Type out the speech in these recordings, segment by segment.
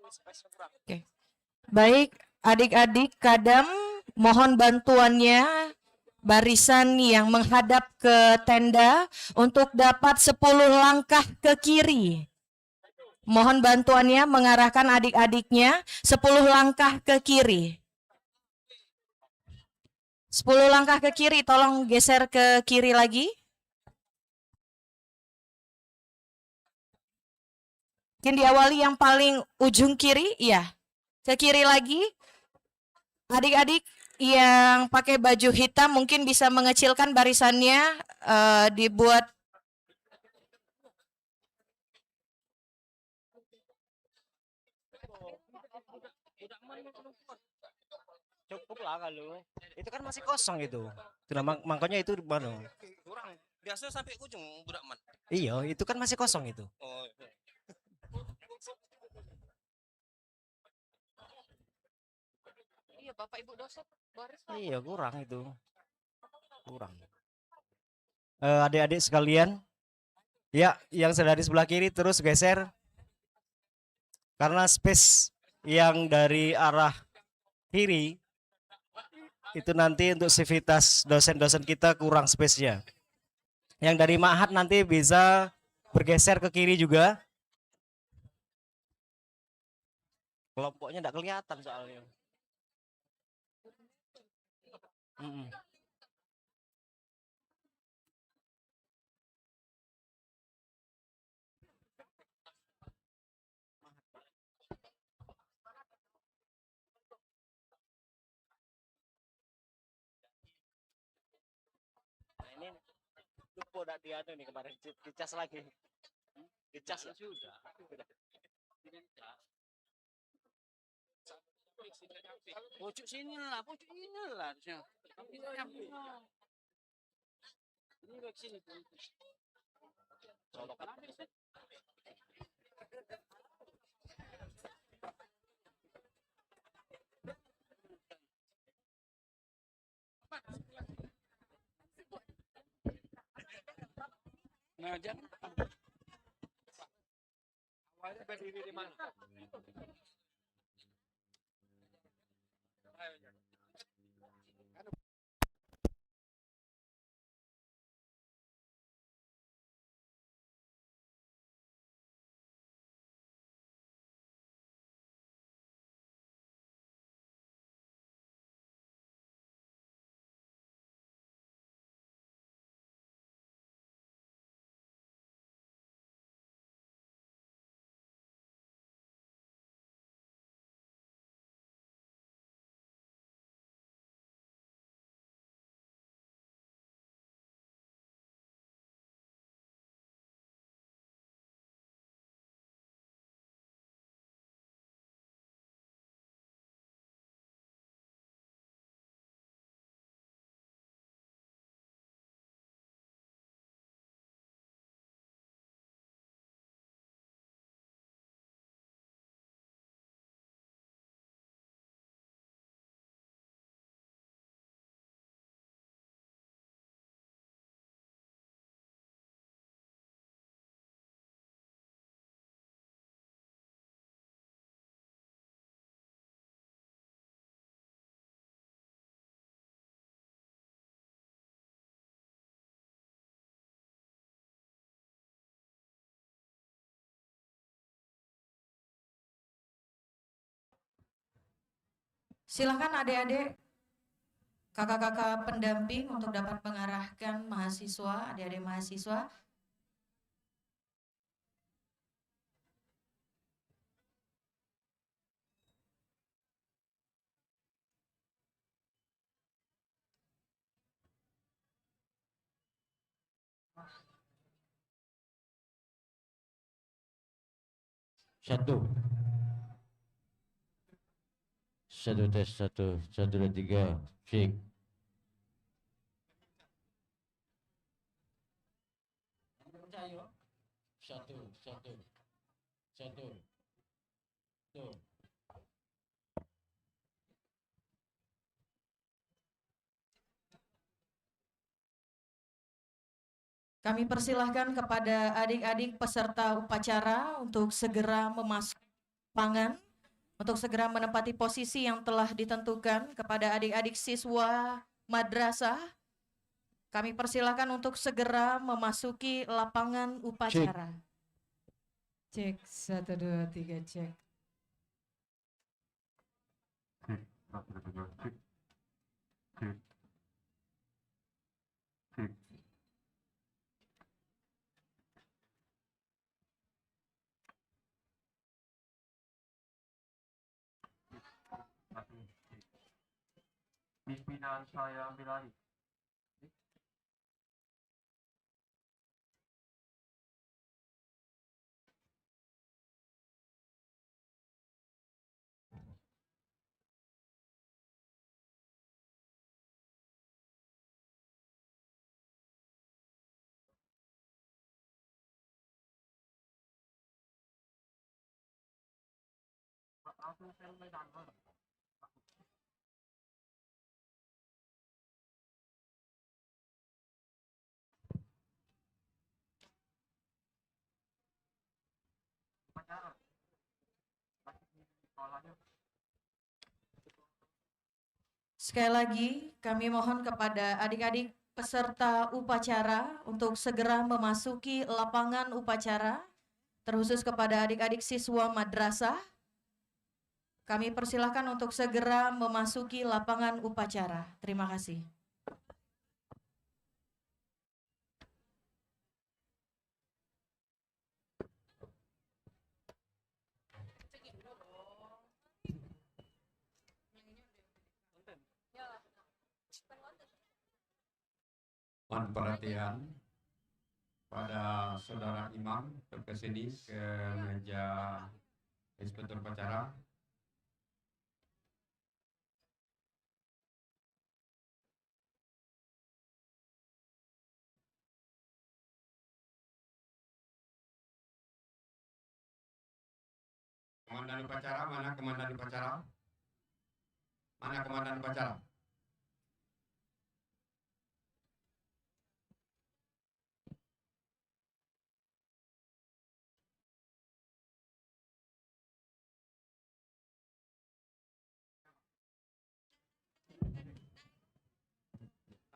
Oke. Baik, adik-adik kadam, mohon bantuannya barisan yang menghadap ke tenda untuk dapat 10 langkah ke kiri. Mohon bantuannya mengarahkan adik-adiknya 10 langkah ke kiri. 10 langkah ke kiri, tolong geser ke kiri lagi. Mungkin diawali yang paling ujung kiri, iya. Ke kiri lagi. Adik-adik yang pakai baju hitam mungkin bisa mengecilkan barisannya, dibuat cukup lah kalau itu kan masih kosong itu. Makanya itu mana? Kurang. Biasanya sampai ujung budak man. Iya, itu kan masih kosong itu. Oh. Iya, Bapak Ibu dosen baris. Iya, kurang itu. Kurang. Adik-adik sekalian, ya, yang dari sebelah kiri terus geser. Karena space yang dari arah kiri itu nanti untuk sivitas dosen-dosen kita kurang space-nya. Yang dari Ma'had nanti bisa bergeser ke kiri juga. Kelompoknya tidak kelihatan soalnya. Nah, ini lupa udah diadu nih kemarin dicas lagi. Dicas sudah. Pucuk sini lah, pucuk ini lah. Ini ke sini. Solokan. Nah, jangan. Awalnya berdiri di mana? Silakan adik-adik, kakak-kakak pendamping untuk dapat mengarahkan mahasiswa, adik-adik mahasiswa. Satu. Satu tes satu, satu dua tiga, cek. Satu, satu, satu, tuh. Kami persilahkan kepada adik-adik peserta upacara untuk segera memasuk pangan untuk segera menempati posisi yang telah ditentukan. Kepada adik-adik siswa madrasah, kami persilakan untuk segera memasuki lapangan upacara. Cek, 1, 2, 3, cek. Pimpinan saya Milani. Sekali lagi, kami mohon kepada adik-adik peserta upacara untuk segera memasuki lapangan upacara, terkhusus kepada adik-adik siswa madrasah. Kami persilahkan untuk segera memasuki lapangan upacara. Terima kasih. Mohon perhatian pada saudara imam ke sini ke meja inspektur upacara. Komandan upacara, mana komandan upacara? Mana komandan upacara?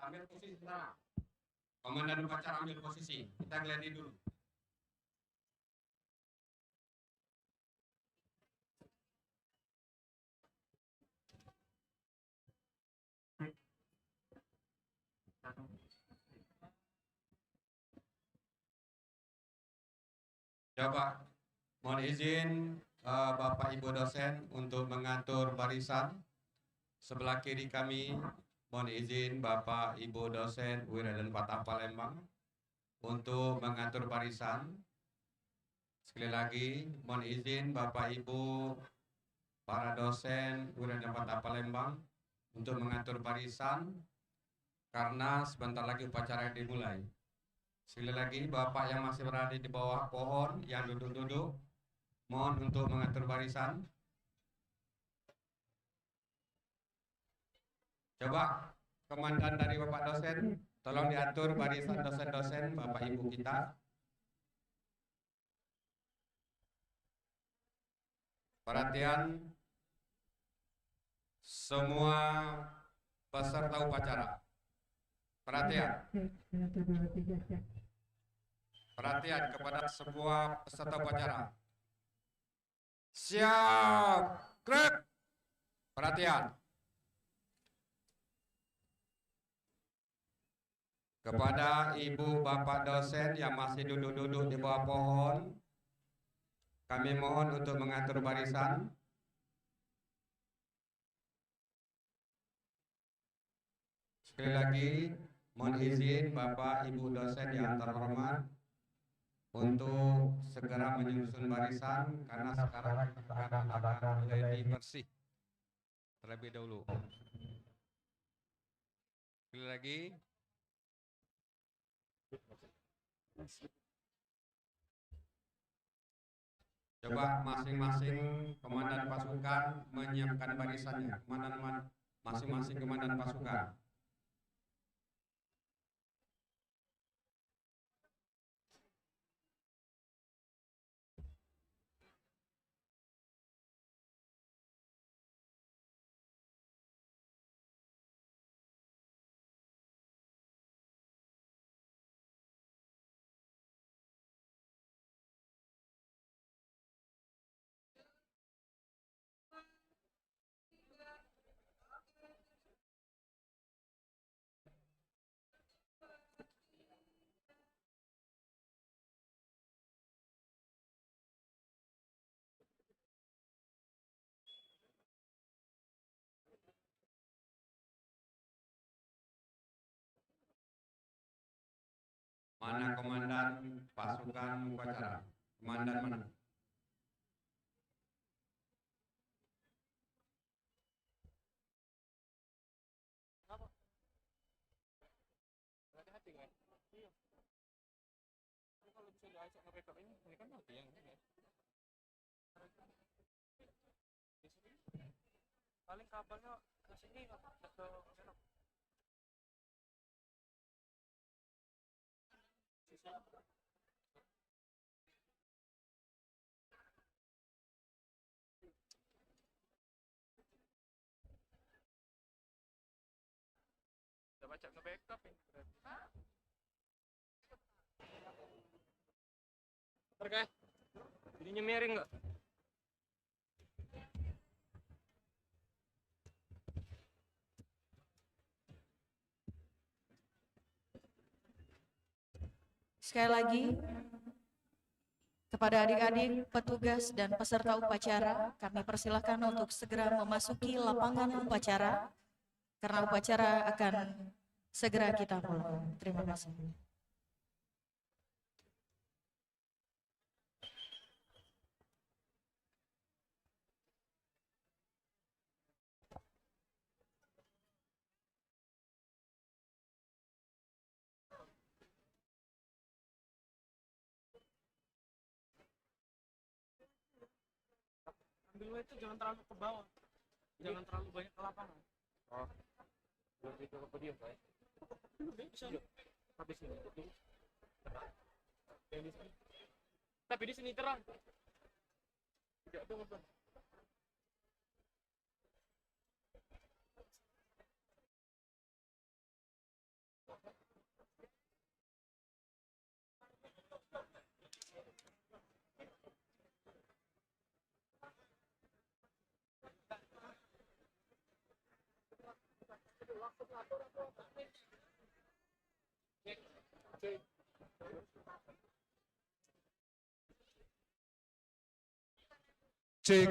Ambil posisi sana. Komandan upacara ambil posisi. Kita gladi dulu. Coba, mohon izin Bapak Ibu dosen untuk mengatur barisan. Sebelah kiri kami, mohon izin Bapak Ibu dosen UIN dan Fatah Palembang untuk mengatur barisan. Sekali lagi, mohon izin Bapak Ibu para dosen UIN dan Fatah Palembang untuk mengatur barisan karena sebentar lagi upacara dimulai. Sekali lagi, Bapak yang masih berada di bawah pohon, yang duduk-duduk, mohon untuk mengatur barisan. Coba, komandan dari Bapak dosen, tolong diatur barisan dosen-dosen Bapak Ibu kita. Perhatian, semua peserta upacara. Perhatian. Perhatian kepada semua peserta upacara. Siap. Gerak. Perhatian. Kepada ibu bapak dosen yang masih duduk-duduk di bawah pohon, kami mohon untuk mengatur barisan. Sekali lagi, mohon izin Bapak Ibu dosen yang terhormat untuk segera menyusun barisan karena sekarang kita akan gladi bersih terlebih dahulu. Sekali lagi. Coba masing-masing komandan pasukan menyiapkan barisannya. Masing-masing komandan pasukan. Mana komandan pasukan upacara? Komandan mana? Paling kabelnya ke sini ke udah baca nge-backup ya. Oke. Jadinya miring nggak? Sekali lagi, kepada adik-adik, petugas, dan peserta upacara, kami persilahkan untuk segera memasuki lapangan upacara, karena upacara akan segera kita mulai. Terima kasih. Ambil itu jangan terlalu ke bawah. Jangan terlalu banyak ke lapangan. Oh. Lebih ke podium, Pak. Bisa. Habis ini. Tapi di sini terang. Tidak tunggu, Bang. Cek.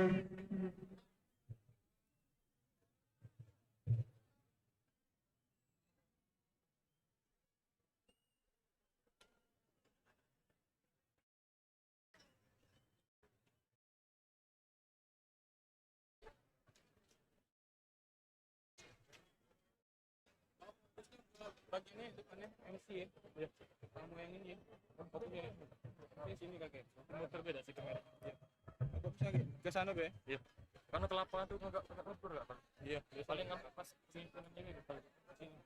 Bagiannya depannya MC ya. Ya. Kamu yang ini. Fokusnya ini sini kakek. Muter beda sih kamera. Ya. Fokusnya ke sana be. Iya. Karena ke lapangan tuh agak ngebur enggak, Pak? Iya. Paling pas sini ini paling sini.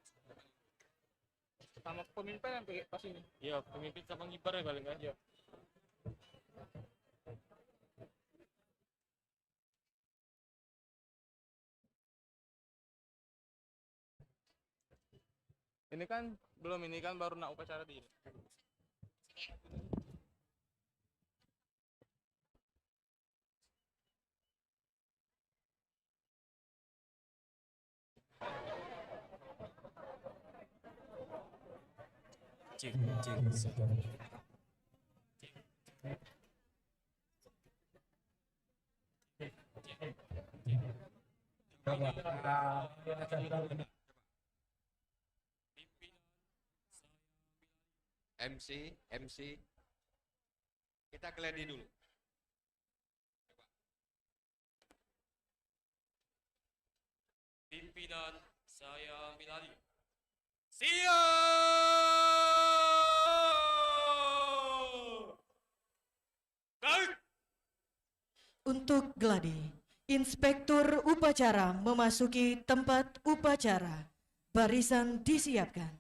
Sama pemimpin yang pas ini. Iya, pemimpin sama ngibar ya paling kan. Iya. Ini kan belum, ini kan baru nak upacara di ini. Cek, cek. MC, kita keledi dulu. Pimpinan saya Miladi. Untuk gladi, Inspektur Upacara memasuki tempat upacara. Barisan disiapkan.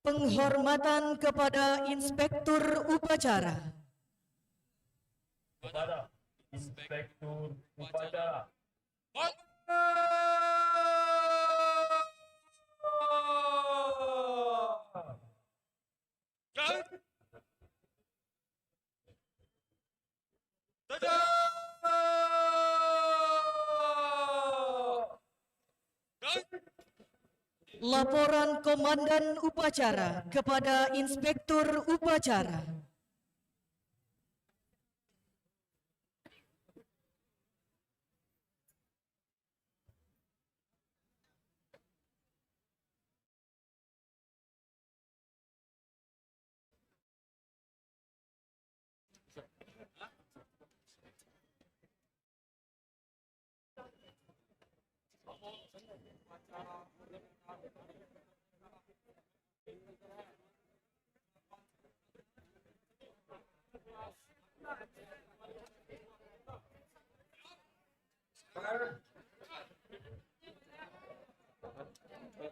Penghormatan kepada Inspektur Upacara. Kepada Inspektur Upacara. Laporan Komandan Upacara kepada Inspektur Upacara.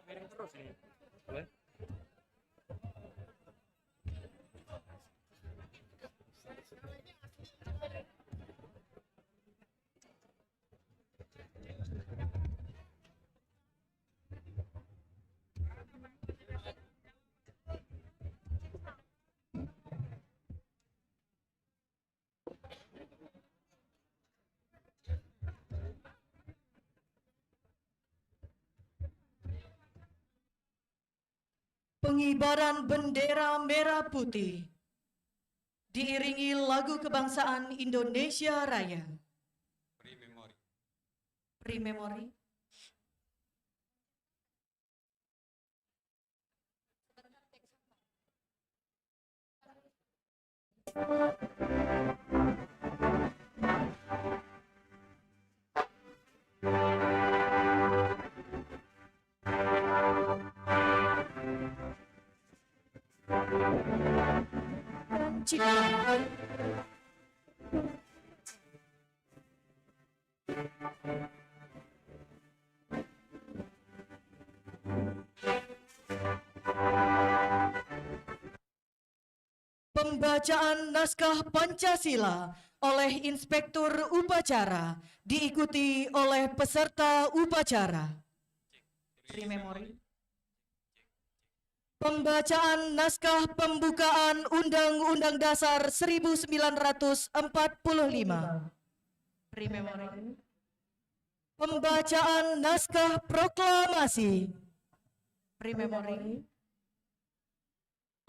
Miring terus ini. Boleh? Pengibaran bendera merah putih diiringi lagu kebangsaan Indonesia Raya. Pre-memory. Pre-memory. Cipta. Pembacaan naskah Pancasila oleh Inspektur Upacara diikuti oleh peserta upacara. Pre-memory. Pembacaan naskah pembukaan Undang-Undang Dasar 1945. Pre-memory. Pembacaan naskah proklamasi. Pre-memory.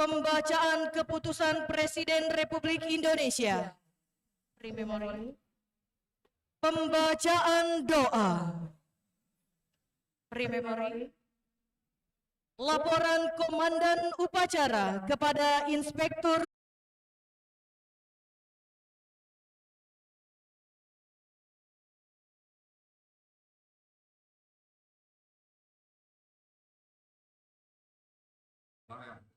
Pembacaan keputusan Presiden Republik Indonesia. Pre-memory. Pembacaan doa. Pre-memory. Laporan Komandan Upacara kepada Inspektur Mariam.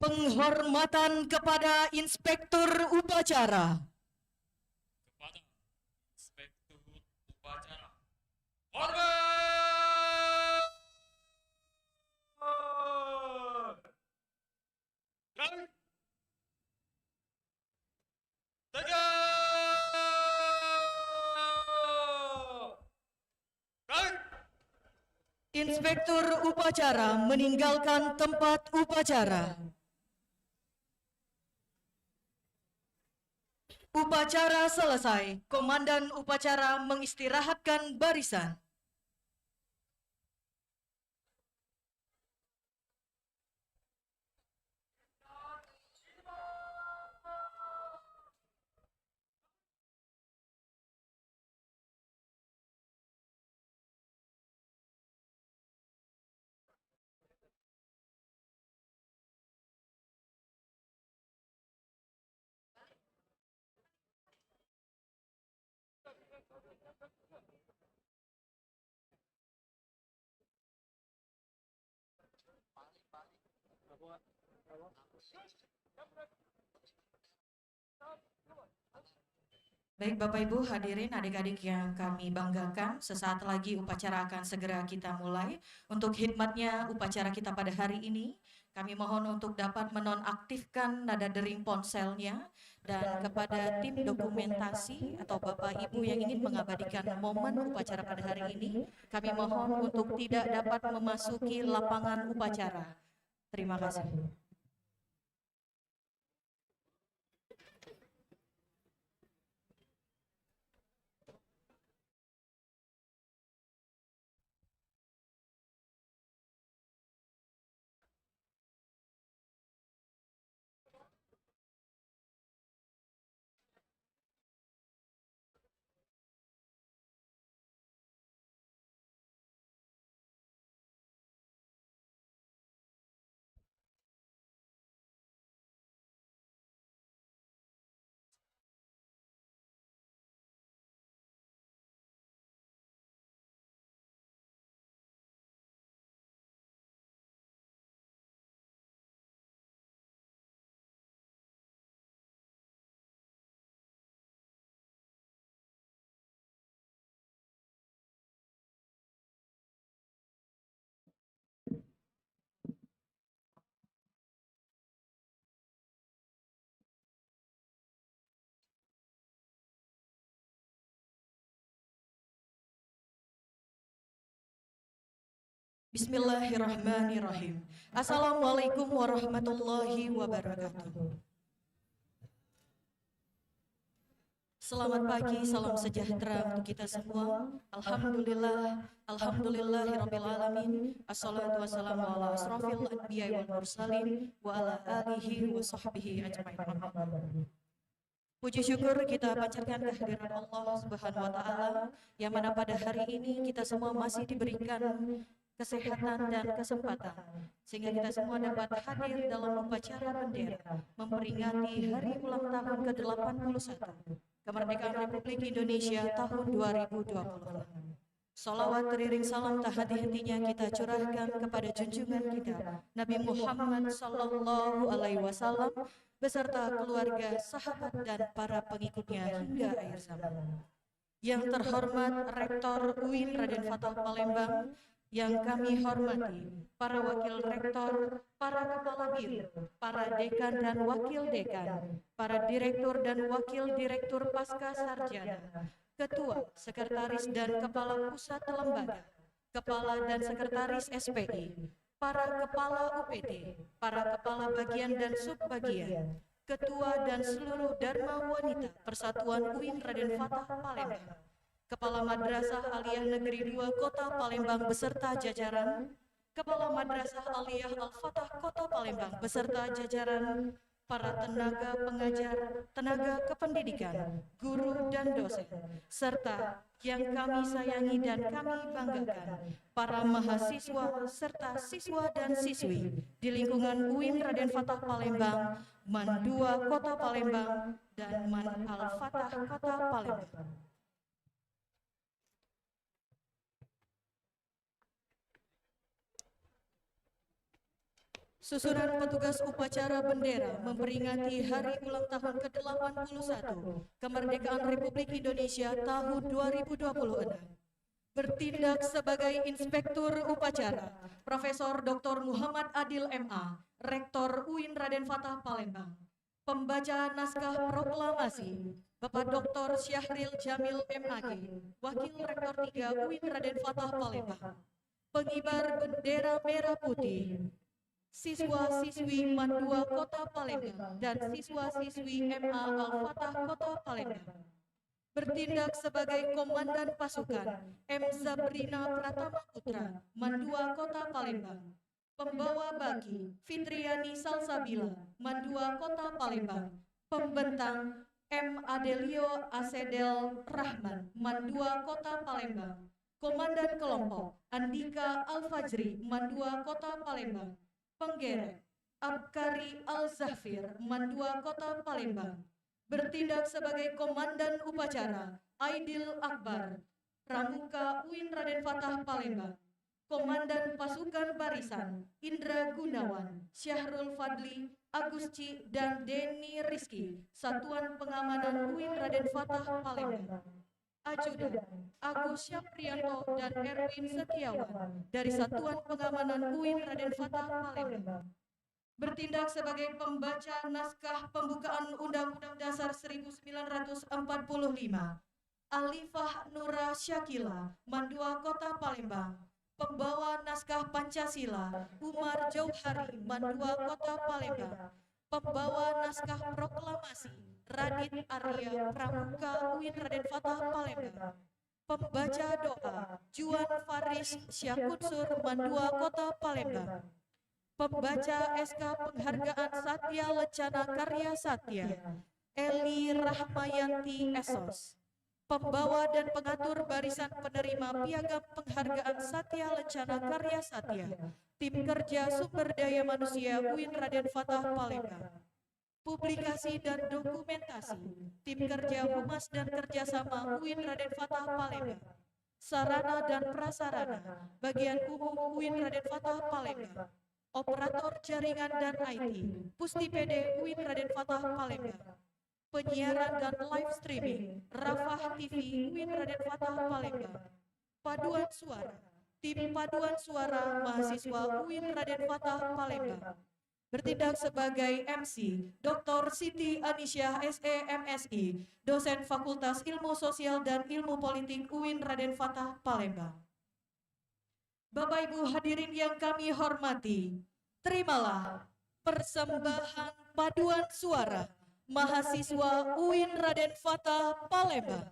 penghormatan kepada Inspektur Upacara. Kepada Inspektur Upacara. Hormat! Kami tegak! Kami Inspektur Upacara meninggalkan tempat upacara. Upacara selesai, Komandan Upacara mengistirahatkan barisan. Baik Bapak Ibu hadirin adik-adik yang kami banggakan, sesaat lagi upacara akan segera kita mulai. Untuk khidmatnya upacara kita pada hari ini, kami mohon untuk dapat menonaktifkan nada dering ponselnya, dan kepada tim dokumentasi atau Bapak Ibu yang ingin mengabadikan momen upacara pada hari ini, kami mohon untuk tidak dapat memasuki lapangan upacara. Terima kasih. Bismillahirrahmanirrahim. Assalamualaikum warahmatullahi wabarakatuh. Selamat pagi, salam sejahtera untuk kita semua. Alhamdulillah, alhamdulillahirabbil alamin. Assalatu wassalamu ala asrofil anbiya'i wal mursalin wa ala alihi wa sahbihi ajmain. Puji syukur kita panjatkan kehadiran Allah Subhanahu wa taala yang mana pada hari ini kita semua masih diberikan kesehatan dan kesempatan sehingga kita semua dapat hadir dalam upacara bendera memperingati hari ulang tahun ke-81 kemerdekaan Republik Indonesia tahun 2020. Salawat teriring salam tak henti-hentinya kita curahkan kepada junjungan kita Nabi Muhammad sallallahu alaihi wasallam beserta keluarga, sahabat dan para pengikutnya hingga akhir zaman. Yang terhormat Rektor UIN Raden Fatah Palembang, yang kami hormati para wakil rektor, para kepala biro, para dekan dan wakil dekan, para direktur dan wakil direktur pasca sarjana, ketua, sekretaris dan kepala pusat lembaga, kepala dan sekretaris SPI, para kepala UPT, para kepala bagian dan subbagian, ketua dan seluruh Dharma Wanita Persatuan UIN Raden Fatah Palembang, Kepala Madrasah Aliyah Negeri 2 Kota Palembang beserta jajaran, Kepala Madrasah Aliyah Al-Fatah Kota Palembang beserta jajaran, para tenaga pengajar, tenaga kependidikan, guru dan dosen, serta yang kami sayangi dan kami banggakan, para mahasiswa serta siswa dan siswi di lingkungan UIN Raden Fatah Palembang, MAN 2 Kota Palembang, dan MAN Al-Fatah Kota Palembang. Susunan petugas upacara bendera memperingati hari ulang tahun ke-81 kemerdekaan Republik Indonesia tahun 2026. Bertindak sebagai Inspektur Upacara, Profesor Dr. Muhammad Adil MA, Rektor UIN Raden Fatah Palembang. Pembaca naskah proklamasi, Bapak Dr. Syahril Jamil MAG, Wakil Rektor 3 UIN Raden Fatah Palembang. Pengibar bendera merah putih, siswa-siswi MAN 2 Kota Palembang dan siswa-siswi MA Al-Fatah Kota Palembang. Bertindak sebagai Komandan Pasukan M. Zabrina Pratama Putra, MAN 2 Kota Palembang. Pembawa baki Fitriani Salsabila, MAN 2 Kota Palembang. Pembentang M. Adelio Asedel Rahman, MAN 2 Kota Palembang. Komandan Kelompok Andika Al-Fajri, MAN 2 Kota Palembang. Penggerek Abkari Al-Zahfir, MAN 2 Kota Palembang. Bertindak sebagai Komandan Upacara Aidil Akbar, Pramuka UIN Raden Fatah Palembang. Komandan Pasukan Barisan Indra Gunawan, Syahrul Fadli, Agusci dan Denny Rizky, Satuan Pengamanan UIN Raden Fatah Palembang. Ajudan Agus Syaprianto dan Erwin Setiawan dari Satuan Pengamanan UIN Raden Fatah Palembang. Bertindak sebagai pembaca naskah pembukaan Undang-Undang Dasar 1945, Alifah Nura Syakila, MAN 2 Kota Palembang. Pembawa naskah Pancasila Umar Jauhari, MAN 2 Kota Palembang. Pembawa naskah proklamasi Radit Arya Pramuka UIN Raden Fatah Palembang. Pembaca doa Juan Faris Syakutsur, MAN 2 Kota Palembang. Pembaca SK Penghargaan Satya Lencana Karya Satya Eli Rahmayanti Esos. Pembawa dan pengatur barisan penerima piagam penghargaan Satya Lencana Karya Satya Tim Kerja Sumber Daya Manusia UIN Raden Fatah Palembang. Publikasi dan dokumentasi Tim Kerja Humas dan Kerjasama UIN Raden Fatah Palembang. Sarana dan prasarana Bagian Umum UIN Raden Fatah Palembang. Operator Jaringan dan IT Pustipede UIN Raden Fatah Palembang. Penyiaran dan live streaming Rafah TV UIN Raden Fatah Palembang. Paduan suara Tim Paduan Suara Mahasiswa UIN Raden Fatah Palembang. Bertindak sebagai MC Dr. Siti Anisyah SE MSI, dosen Fakultas Ilmu Sosial dan Ilmu Politik UIN Raden Fatah Palembang. Bapak Ibu hadirin yang kami hormati, terimalah persembahan paduan suara mahasiswa UIN Raden Fatah Palembang.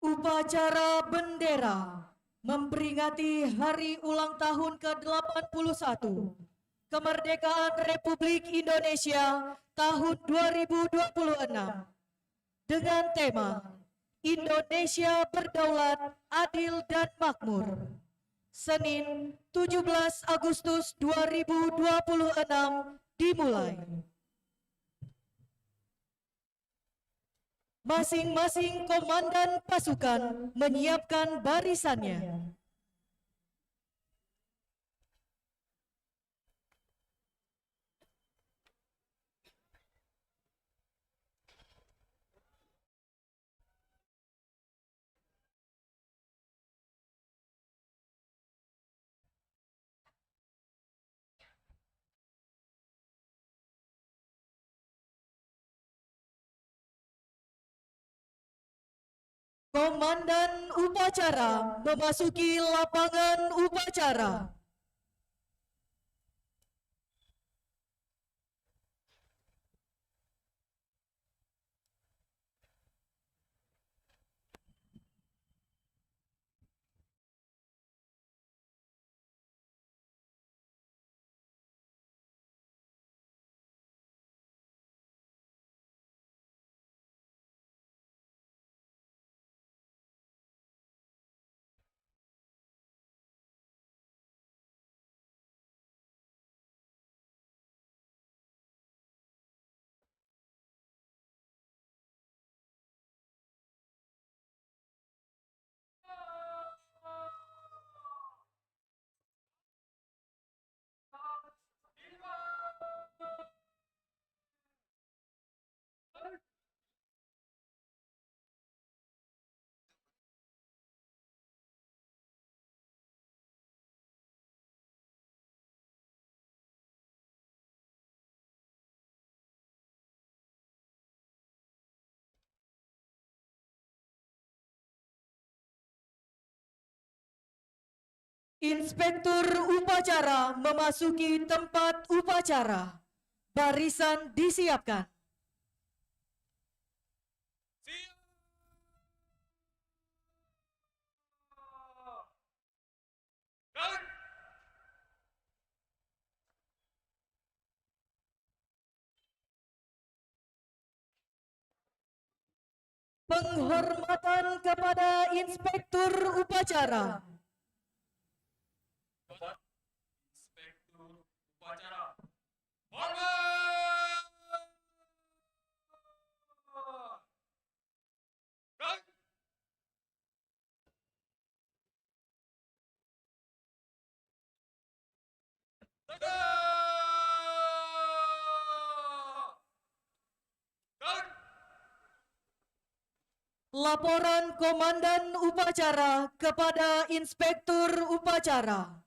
Upacara bendera memperingati hari ulang tahun ke-81 kemerdekaan Republik Indonesia tahun 2026 dengan tema Indonesia Berdaulat, Adil dan Makmur. Senin 17 Agustus 2026 dimulai. Masing-masing komandan pasukan menyiapkan barisannya. Komandan upacara memasuki lapangan upacara. Inspektur upacara memasuki tempat upacara. Barisan disiapkan. Penghormatan kepada Inspektur upacara. Inspektur upacara. Hormat! Gerak! Tegak! Gerak! Laporan Komandan Upacara kepada Inspektur Upacara.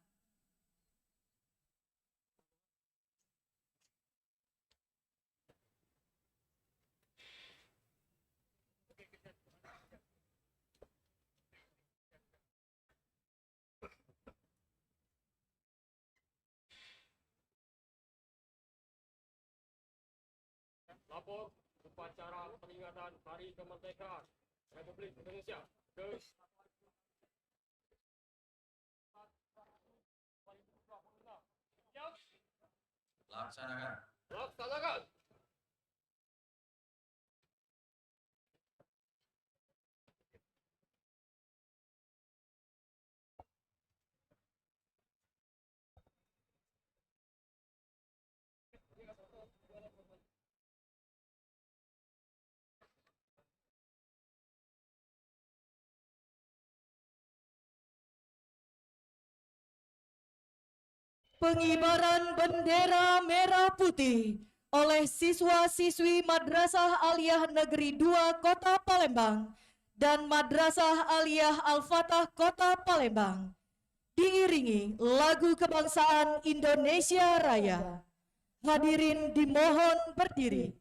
Lapor upacara peringatan Hari Kemerdekaan Republik Indonesia ke Laksanakan. laksanakan. Pengibaran bendera merah putih oleh siswa-siswi Madrasah Aliyah Negeri 2 Kota Palembang dan Madrasah Aliyah Al-Fatah Kota Palembang. Diiringi lagu kebangsaan Indonesia Raya. Hadirin dimohon berdiri.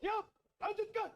Siap, lanjutkan.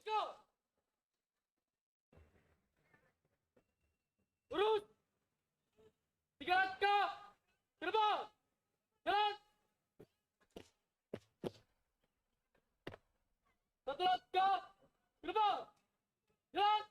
go. Lurus. 3 langkah ke depan. Jalan. 1 langkah ke depan. Jalan.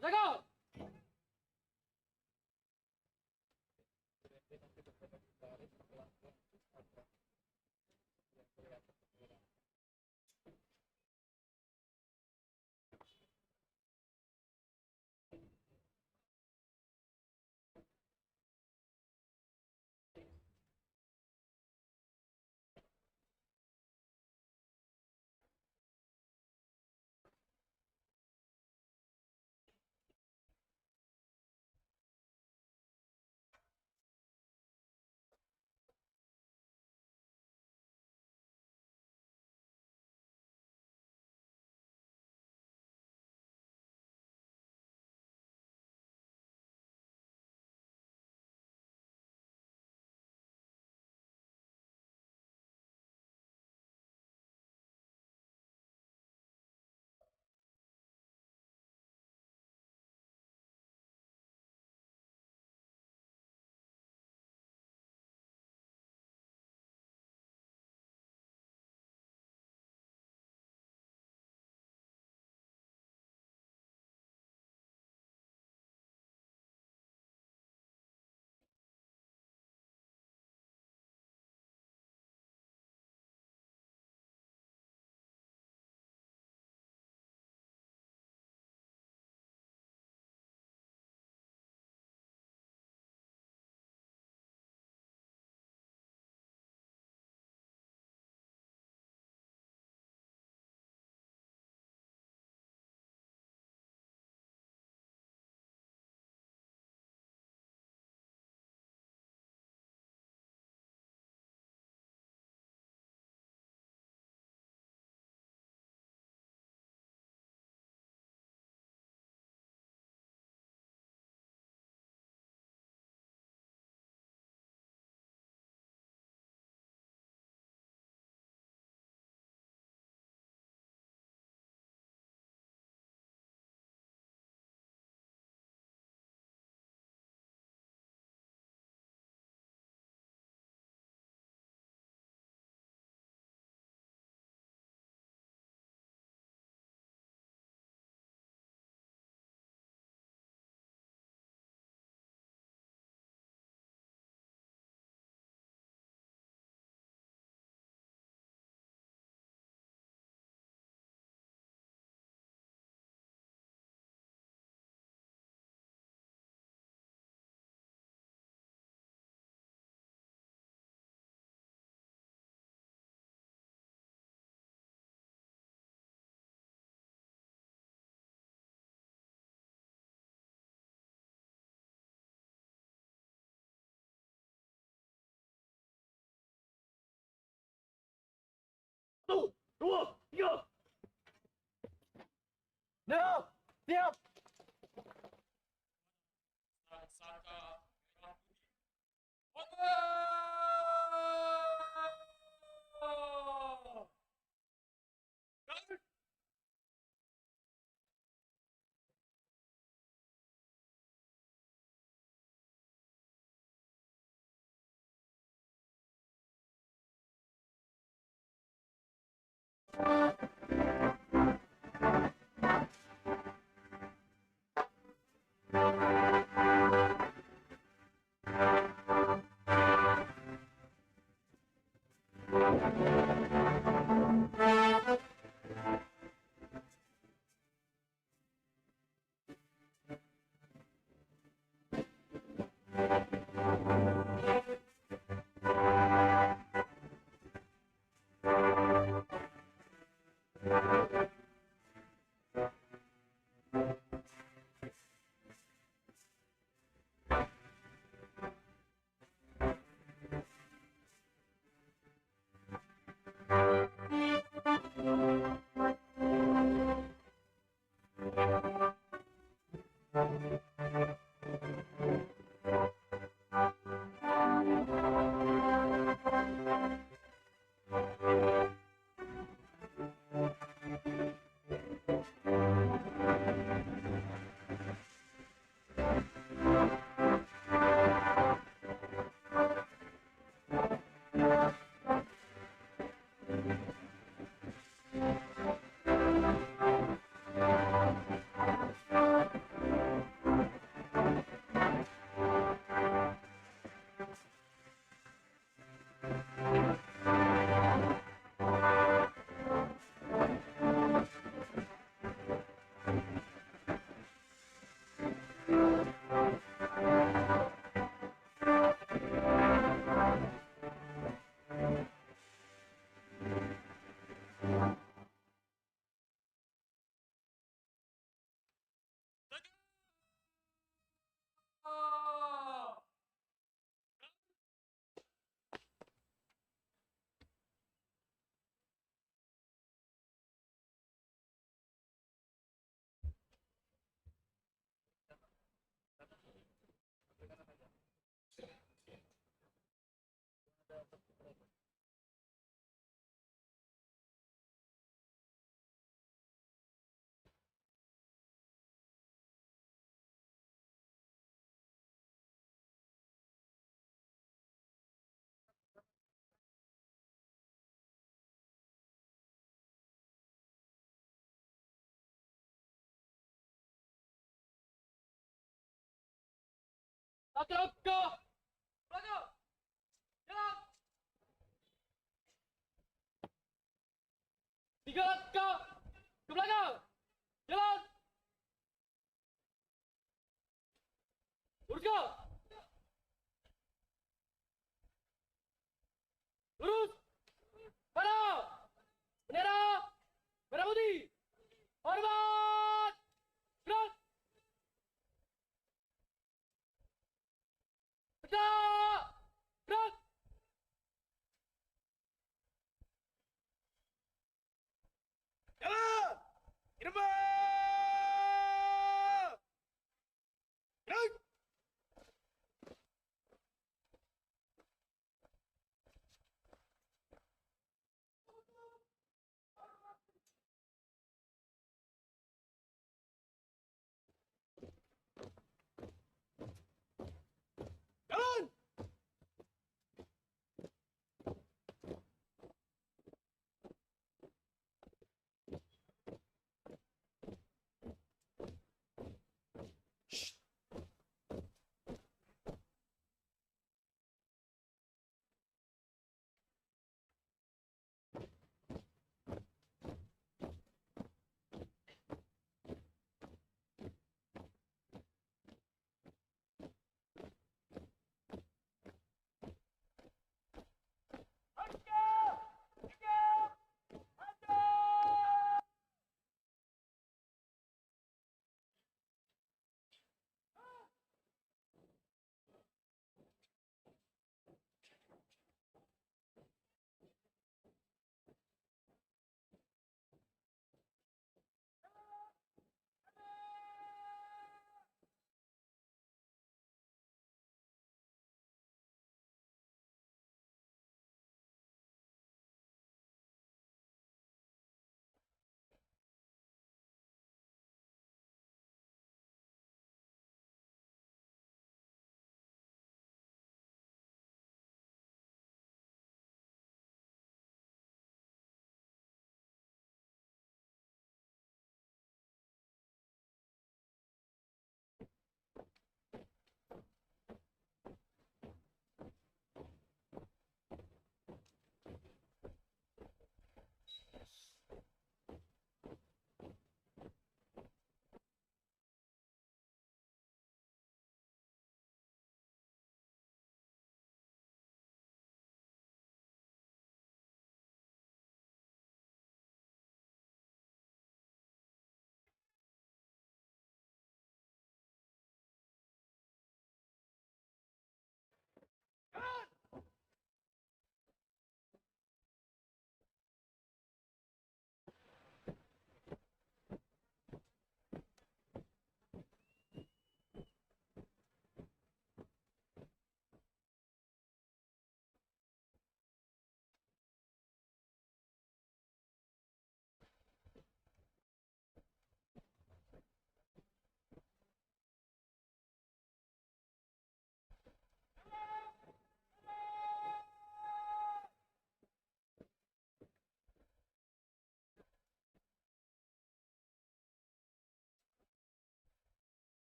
Jaga. Satu, dua, tiga. Siap, siap. Saka merah putih. Fokus. Satu langkah. Belakang. Jalan. Tiga langkah. Ke belakang. Jalan. Luruskan. Lurus. Pada. Bendera. Merah putih. Hormat. Gerak. Gerak. Gerak. Jalan. Ke depan. Gerak. Jalan.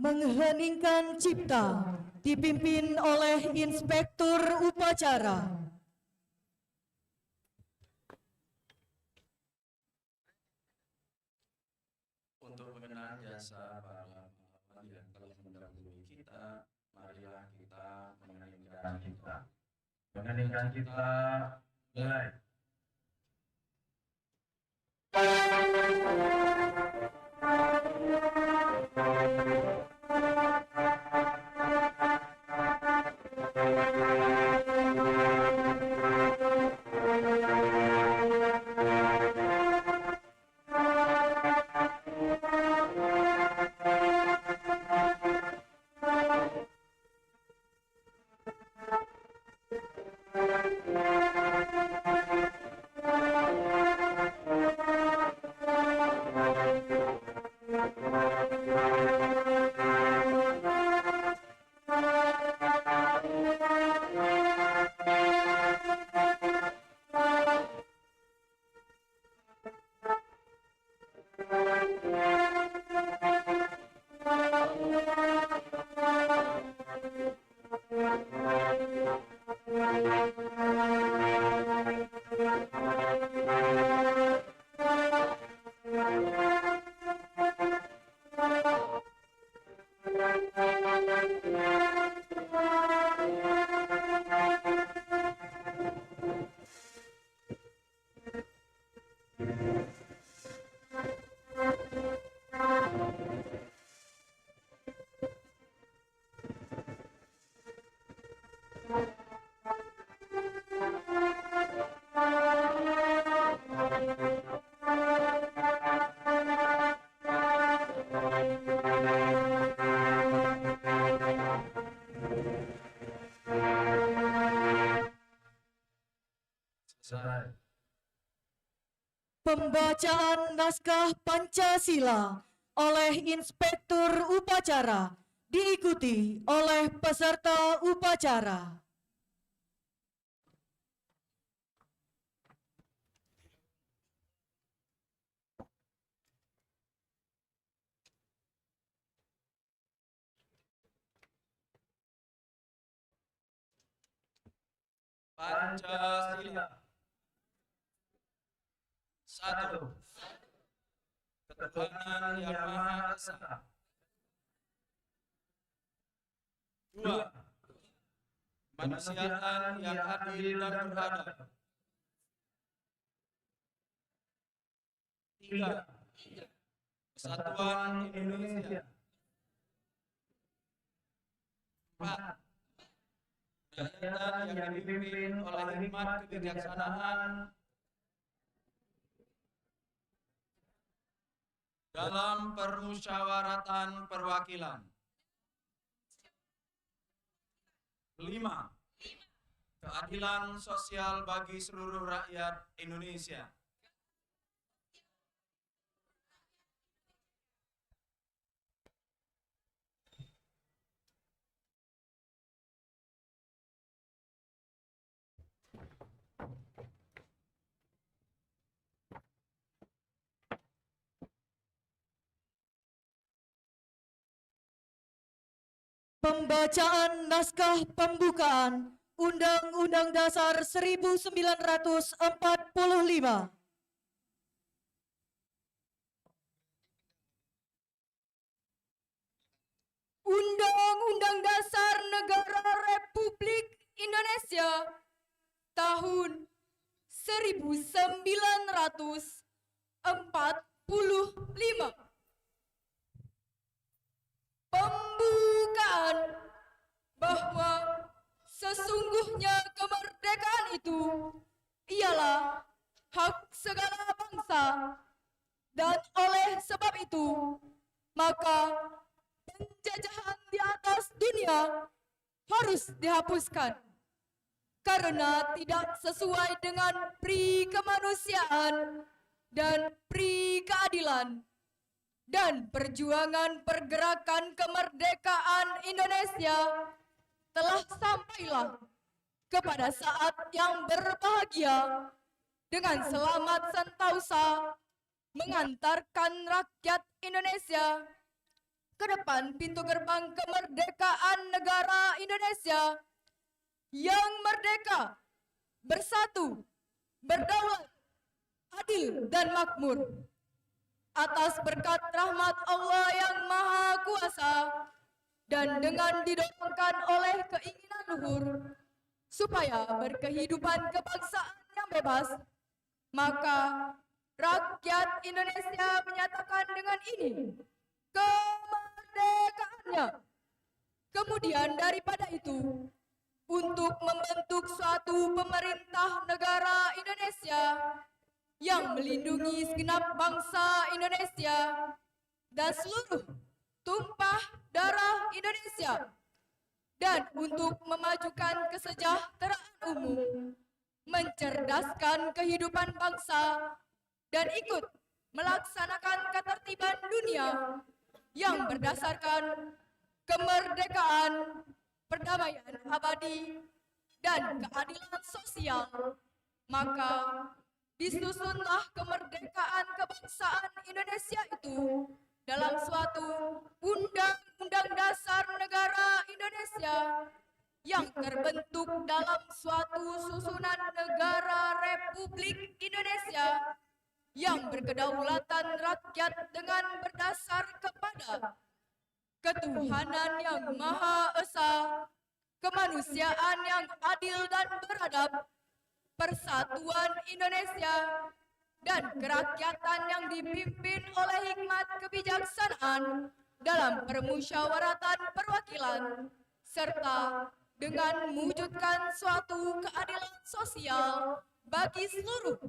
mengheningkan cipta dipimpin oleh Inspektur Upacara. Untuk mengenal jasa para pahlawan yang telah mendahului kita, marilah kita mengheningkan cipta. Mengheningkan cipta, mulai. Selesai. Pembacaan naskah Pancasila oleh Inspektur Upacara diikuti oleh peserta upacara. Pancasila. 1. Ketuhanan Yang Maha Esa. 2. Kemanusiaan yang adil dan beradab. 3. Persatuan Indonesia. 4. Kerakyatan yang dipimpin oleh hikmat kebijaksanaan dalam permusyawaratan perwakilan. 5. Keadilan sosial bagi seluruh rakyat Indonesia. 5. Pembacaan naskah pembukaan Undang-Undang Dasar 1945. Undang-Undang Dasar Negara Republik Indonesia tahun 1945. Pembukaan bahwa sesungguhnya kemerdekaan itu ialah hak segala bangsa, dan oleh sebab itu maka penjajahan di atas dunia harus dihapuskan karena tidak sesuai dengan pri kemanusiaan dan pri keadilan. Dan perjuangan pergerakan kemerdekaan Indonesia telah sampailah kepada saat yang berbahagia dengan selamat sentosa mengantarkan rakyat Indonesia ke depan pintu gerbang kemerdekaan negara Indonesia yang merdeka, bersatu, berdaulat, adil dan makmur. Atas berkat rahmat Allah yang Maha Kuasa dan dengan didorongkan oleh keinginan luhur supaya berkehidupan kebangsaan yang bebas, maka rakyat Indonesia menyatakan dengan ini kemerdekaannya. Kemudian daripada itu, untuk membentuk suatu pemerintah negara Indonesia yang melindungi segenap bangsa Indonesia dan seluruh tumpah darah Indonesia, dan untuk memajukan kesejahteraan umum, mencerdaskan kehidupan bangsa, dan ikut melaksanakan ketertiban dunia yang berdasarkan kemerdekaan, perdamaian abadi, dan keadilan sosial, maka disusunlah kemerdekaan kebangsaan Indonesia itu dalam suatu Undang-Undang Dasar Negara Indonesia yang terbentuk dalam suatu susunan negara Republik Indonesia yang berkedaulatan rakyat dengan berdasar kepada ketuhanan yang Maha Esa, kemanusiaan yang adil dan beradab, persatuan Indonesia, dan kerakyatan yang dipimpin oleh hikmat kebijaksanaan dalam permusyawaratan perwakilan, serta dengan mewujudkan suatu keadilan sosial bagi seluruh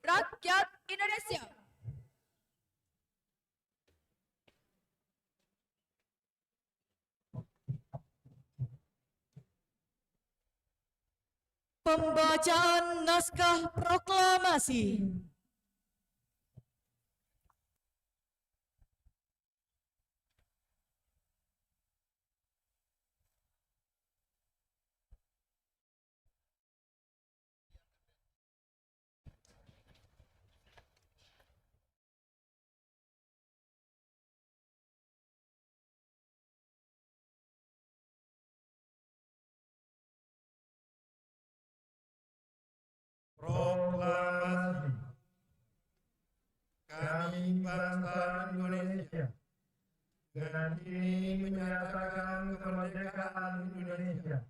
rakyat Indonesia. Pembacaan naskah proklamasi. Proklamasi. Kami bangsa Indonesia dengan ini menyatakan kemerdekaan Indonesia.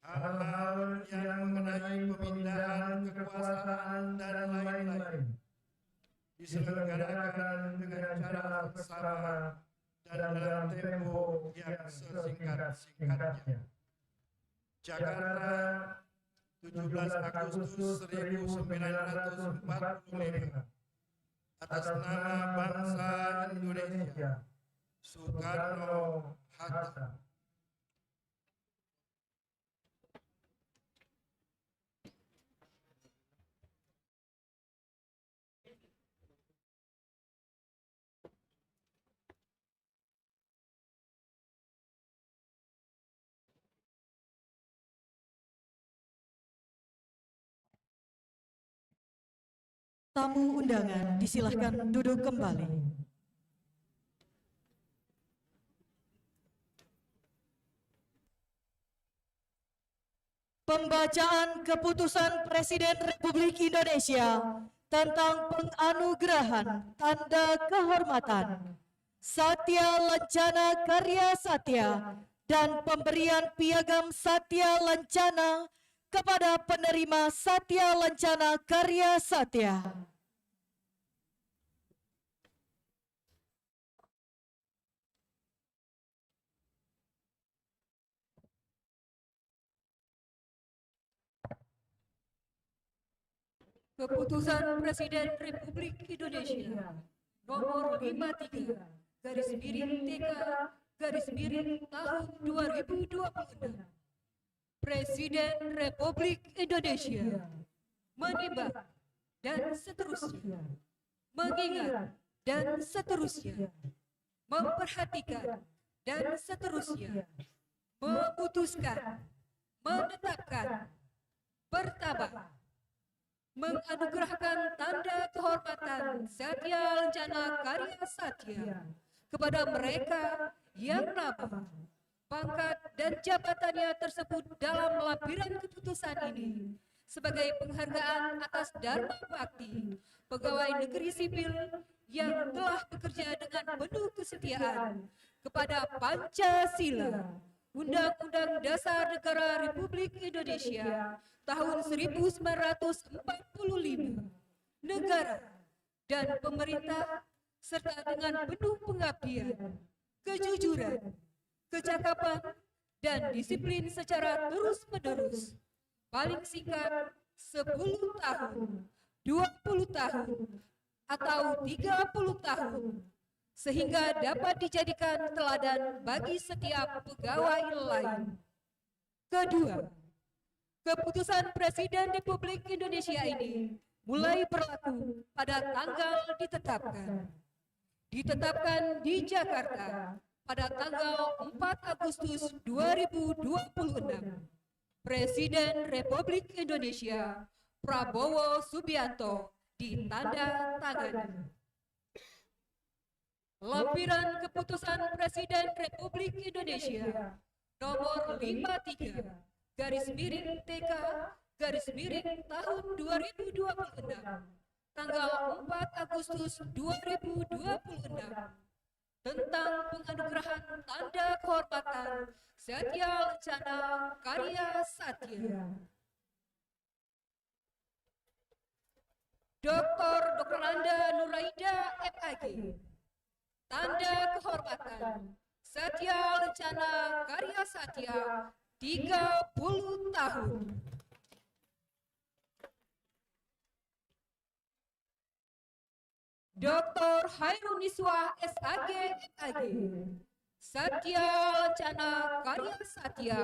Hal-hal yang mengenai pemindahan kekuasaan dan lain-lain diselenggarakan dengan cara bersama dan dalam tempo yang sesingkat-singkatnya. Jakarta, 17 Agustus 1945. Atas nama bangsa Indonesia, Soekarno Hatta. Tamu undangan disilahkan duduk kembali. Pembacaan keputusan Presiden Republik Indonesia tentang penganugerahan tanda kehormatan Satya Lancana Karya Satya dan pemberian piagam Satya Lancana kepada penerima Satya Lancana Karya Satya. Keputusan Presiden Republik Indonesia nomor 53 garis miring TK garis miring tahun 2026. Presiden Republik Indonesia menimbang dan seterusnya, mengingat dan seterusnya, memperhatikan dan seterusnya, memutuskan, menetapkan, pertama, menganugerahkan tanda kehormatan Satya Lancana Karya Satya kepada mereka yang nama, pangkat, dan jabatannya tersebut dalam lampiran keputusan ini sebagai penghargaan atas dharma bakti pegawai negeri sipil yang telah bekerja dengan penuh kesetiaan kepada Pancasila, Undang-Undang Dasar Negara Republik Indonesia tahun 1945, negara dan pemerintah, serta dengan penuh pengabdian, kejujuran, kecakapan, dan disiplin secara terus-menerus, paling singkat 10 tahun, 20 tahun, atau 30 tahun, sehingga dapat dijadikan teladan bagi setiap pegawai lain. Kedua, keputusan Presiden Republik Indonesia ini mulai berlaku pada tanggal ditetapkan di Jakarta pada tanggal 4 Agustus 2026. Presiden Republik Indonesia Prabowo Subianto ditandatangani. Lampiran keputusan Presiden Republik Indonesia nomor 53 /TK tahun 2026 tanggal 4 Agustus 2026 tentang penganugerahan tanda kehormatan Satya Lancana Karya Satya. Dr. Anda Nuraida MAG, tanda kehormatan Satya Lancana Karya Satya 30 tahun. Dr. Hairuniswa SAG MAG, Satya Lancana Karya Satya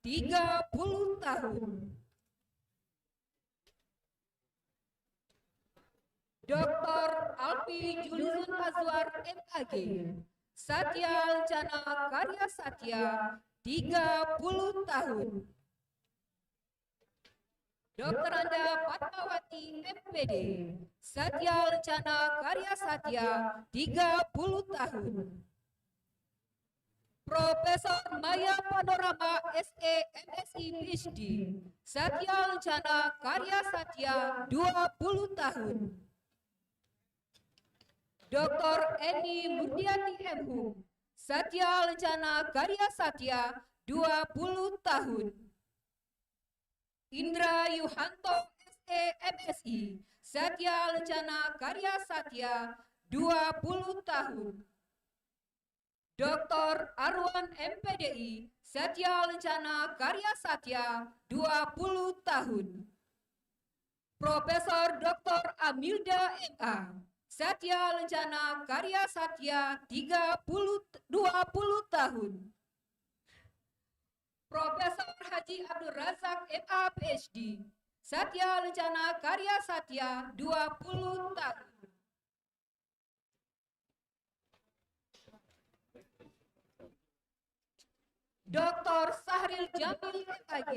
30 tahun. Dr. Alfi Julizun Azwar MAG, Satya Lancana Karya Satya 30 tahun. Dr. Anda Fatmawati MPD, Satya Lancana Karya Satya 30 tahun. Profesor Maya Panorama SE MSI PhD, Satya Lancana Karya Satya 20 tahun. Dr. Eni Murdiati MHum, Satya Lancana Karya Satya 20 tahun. Indra Yuhanto SE MSI, Satya Lancana Karya Satya 20 tahun. Dr. Arwan MPDI, Satya Lancana Karya Satya 20 tahun. Profesor Dr. Amilda MA, Satya Lancana Karya Satya 20 tahun. Profesor Haji Abdul Razak MA PhD, Satya Lancana Karya Satya 20 tahun. Dr. Sahril Jamil MAG,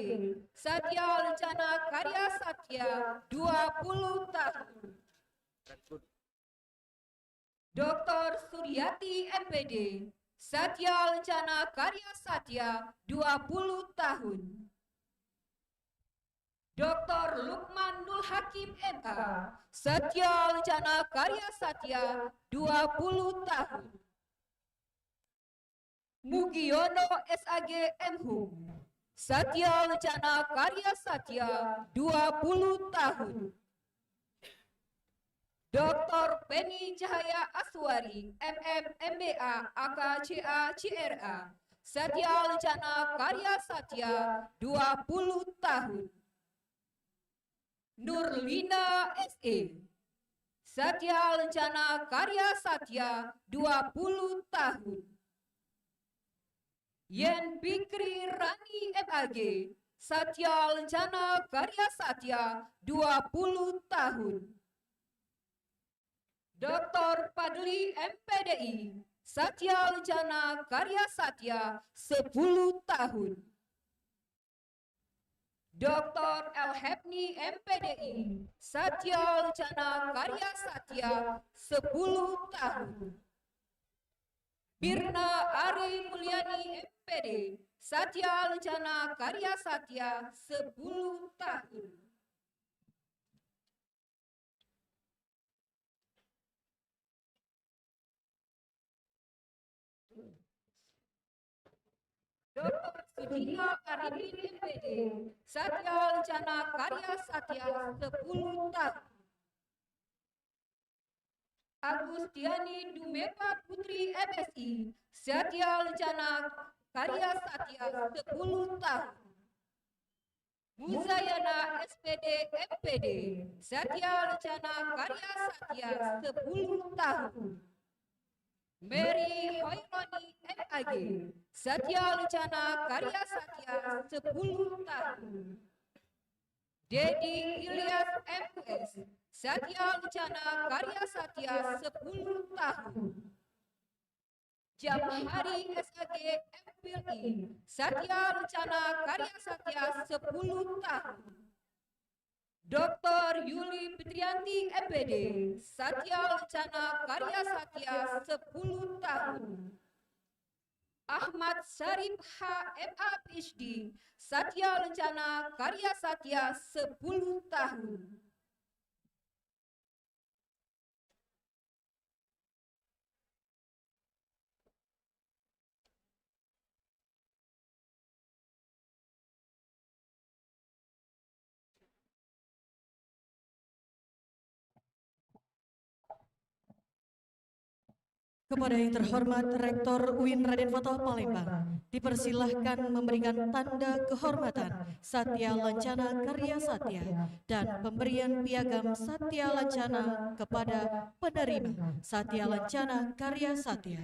Satya Lancana Karya Satya 20 tahun. Dr. Suryati MPD, Satya Lancana Karya Satya 20 tahun. Dr. Lukman Nul Hakim MA, Satya Lancana Karya Satya 20 tahun. Mugiono SAG MHum, Satya Lancana Karya Satya 20 tahun. Dr. Penny Cahaya Aswari MM MBA AKCA CRA, Satya Lancana Karya Satya 20 tahun. Nurlina SE, Satya Lancana Karya Satya 20 tahun. Yen Bikri Rani MAG, Satya Lancana Karya Satya 20 tahun. Dr. Padli MPDI, Satya Lancana Karya Satya 10 tahun. Dr. Elhepni MPDI, Satya Lancana Karya Satya 10 tahun. Birna Ari Mulyani MPD, Satya Lencana Karya Satya 10 tahun. Dr. Sudina Arifin MPD, Satya Lencana Karya Satya 10 tahun. Agustiani Dumeva Putri MSI, Satya Lencana Karya Satya 10 tahun. Muzayana SPD MPD, Satya Lencana Karya Satya 10 tahun. Mary Hoironi MAG, Satya Lencana Karya Satya 10 tahun. Dedi Ilyas MS, Satya Lencana Karya Satya 10 tahun. Jamhari SAG MPLI, Satya Lencana Karya Satya 10 tahun. Dr. Yuli Fitrianti MPD, Satya Lencana Karya Satya 10 tahun. Ahmad Syarif HMA PhD, Satya Lencana Karya Satya 10 tahun. Kepada yang terhormat Rektor UIN Raden Fatah Palembang, dipersilahkan memberikan tanda kehormatan Satya Lancana Karya Satya dan pemberian piagam Satya Lancana kepada penerima Satya Lancana Karya Satya.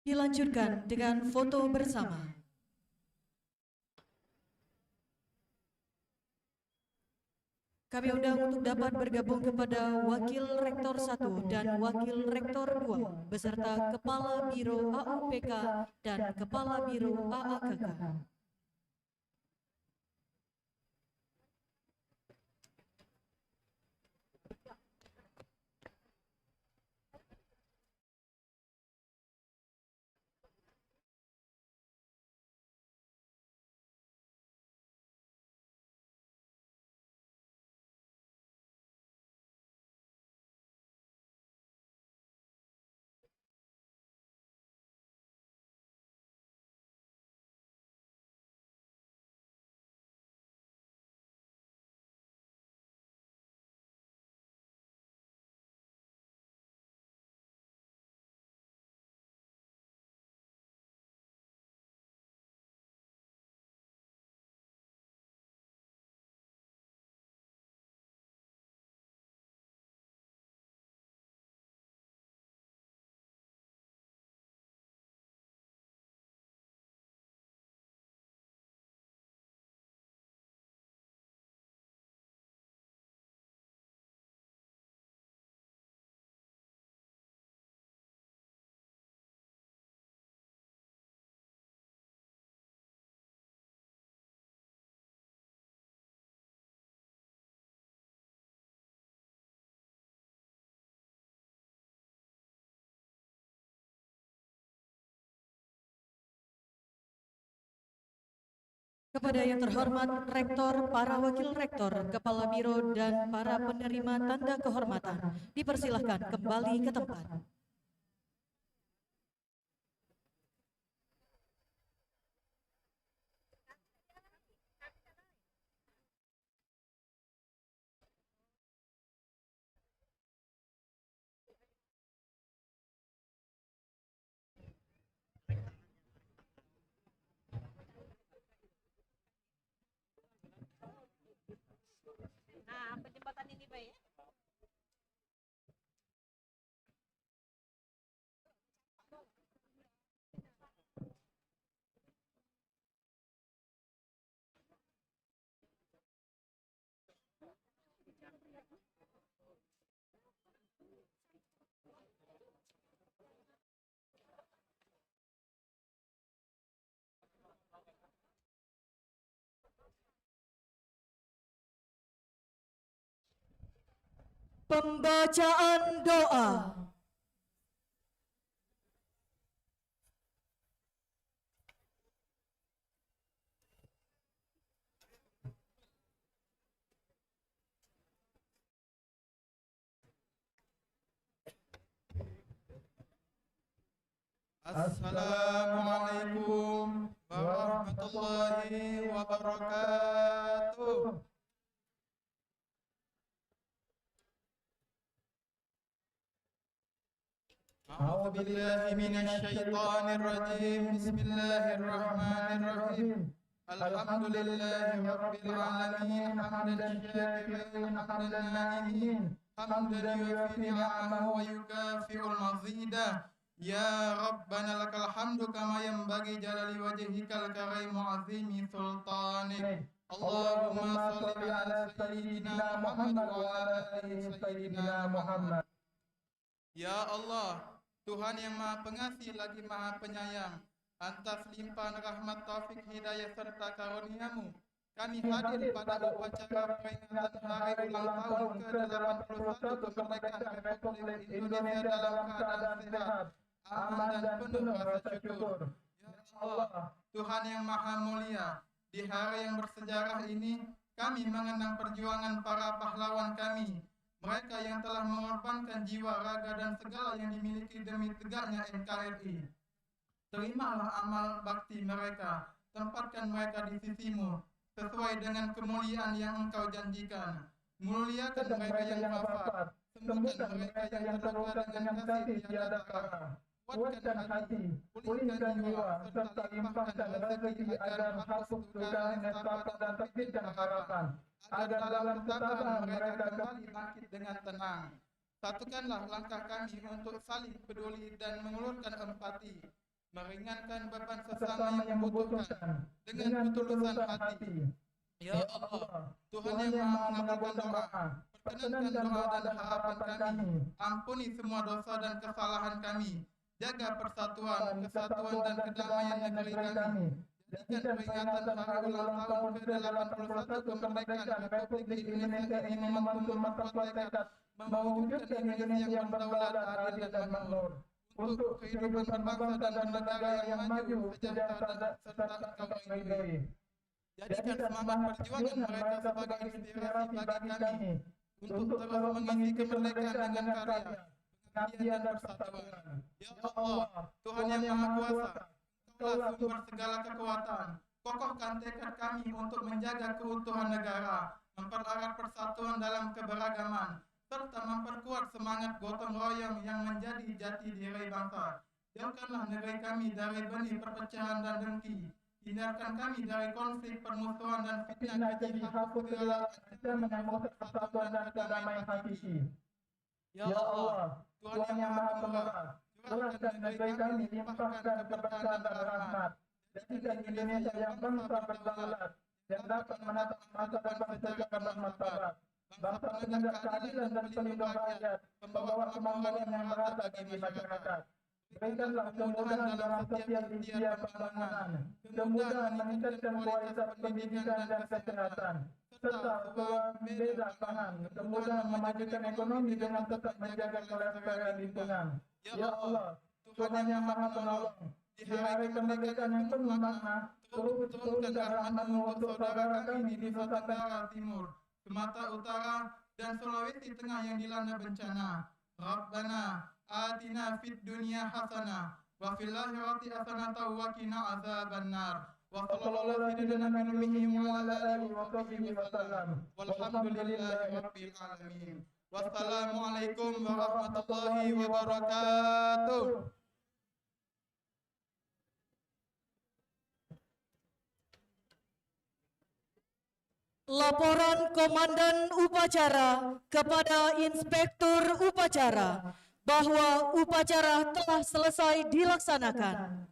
Dilanjutkan dengan foto bersama. Kami undang untuk dapat bergabung kepada Wakil Rektor 1 dan Wakil Rektor 2 beserta Kepala Biro AUPK dan Kepala Biro AAKK. Kepada yang terhormat Rektor, para Wakil Rektor, Kepala Biro, dan para penerima tanda kehormatan, dipersilahkan kembali ke tempat. Nah, penjembatan ini Pak ya. Pembacaan doa. Assalamualaikum warahmatullahi wabarakatuh. A'udzu billahi minasyaitonir rajim. Bismillahirrahmanirrahim. Alhamdulillahi rabbil alamin, hamdan syakirin, hamdan na'imin, hamdan yuwafi ni'amahu wa yukafi'ul mazidah. Ya Rabbana lakal hamdu kama yanbaghi jalali wajhikal karimu azimi sultanik. Allahumma shalli ala sayyidina Muhammad wa ala ali sayyidina Muhammad. Ya Allah, Tuhan yang Maha Pengasih lagi Maha Penyayang, atas limpahan rahmat taufik hidayah serta karunia-Mu, kami hadir pada upacara peringatan hari ulang tahun ke-81 kemerdekaan Republik Indonesia dalam keadaan sehat, aman dan penuh rasa syukur. Ya Allah, Tuhan yang Maha Mulia, di hari yang bersejarah ini, kami mengenang perjuangan para pahlawan kami, mereka yang telah mengorbankan jiwa, raga, dan segala yang dimiliki demi tegaknya NKRI. Terimalah amal bakti mereka, tempatkan mereka di sisi-Mu, sesuai dengan kemuliaan yang Engkau janjikan. Muliakan mereka yang wafat, sembuhkan mereka yang terluka dengan kasih tiada tara. Kuatkan hati, pulihkan jiwa, serta limpahkan rezeki agar hapus duka, nestapa, dan terbitkan harapan, agar dalam ketabahan mereka kembali bangkit dengan tenang. Satukanlah langkah kami untuk saling peduli dan mengulurkan empati. meringankan beban sesama yang membutuhkan dengan ketulusan hati. Ya Allah, Tuhan yang Maha mengabulkan doa, perkenankan doa dan harapan kami, ampuni semua dosa dan kesalahan kami, jaga persatuan, kesatuan dan kedamaian negeri kami. Jadikan peringatan hari ulang tahun ke-81 kemerdekaan Republik Indonesia ini membantu memperkuat tekad mewujudkan Indonesia yang berdaulat, adil dan makmur, untuk kehidupan berbangsa dan bernegara yang maju, sejahtera serta engkau ridhoi. Jadikan semangat perjuangan mereka sebagai inspirasi bagi kami untuk terus mengisi kemerdekaan dengan karya, pengabdian dan persatuan. Ya Allah, Tuhan yang Maha Kuasa, Engkaulah sumber segala kekuatan. Kokohkan tekad kami untuk menjaga keutuhan negara, mempererat persatuan dalam keberagaman, serta memperkuat semangat gotong royong yang menjadi jati diri bangsa. Jauhkanlah negeri kami dari benih perpecahan dan dengki. Hindarkan kami dari konflik, permusuhan dan fitnah keji, hapus segala ancaman yang merusak persatuan dan kedamaian hakiki. Ya Allah, Tuhan yang Maha Pemurah, curahkan negeri kami, limpahkan keberkahan dan rahmat. Jadikan Indonesia yang bangsa berdaulat, yang dapat menatap masa depan secara bermartabat. Bangsa penegak keadilan dan pelindung rakyat, pembawa kemampuan yang merata bagi masyarakat. Berikanlah kemudahan dalam setiap ikhtiar pembangunan, kemudahan meningkatkan kualitas pendidikan dan kesehatan, serta beda pangan, kemudahan memajukan ekonomi dengan tetap menjaga kelestarian lingkungan. Ya Allah, Tuhan yang Maha Penolong, di hari kemerdekaan yang penuh makna, turunkan rahmat-Mu untuk saudara kami di Nusa Tenggara Timur, Sumatera Utara, dan Sulawesi Tengah yang dilanda bencana. Rabbana atina fid dunya hasanah wa fil akhirati hasanah wa qina azabannar. Wa sallallahu sayyidina Muhammadin wa ala alihi wa sahbihi wa sallam. Walhamdulillahi rabbil alamin. Wassalamualaikum warahmatullahi wabarakatuh. Laporan Komandan Upacara kepada Inspektur Upacara bahwa upacara telah selesai dilaksanakan.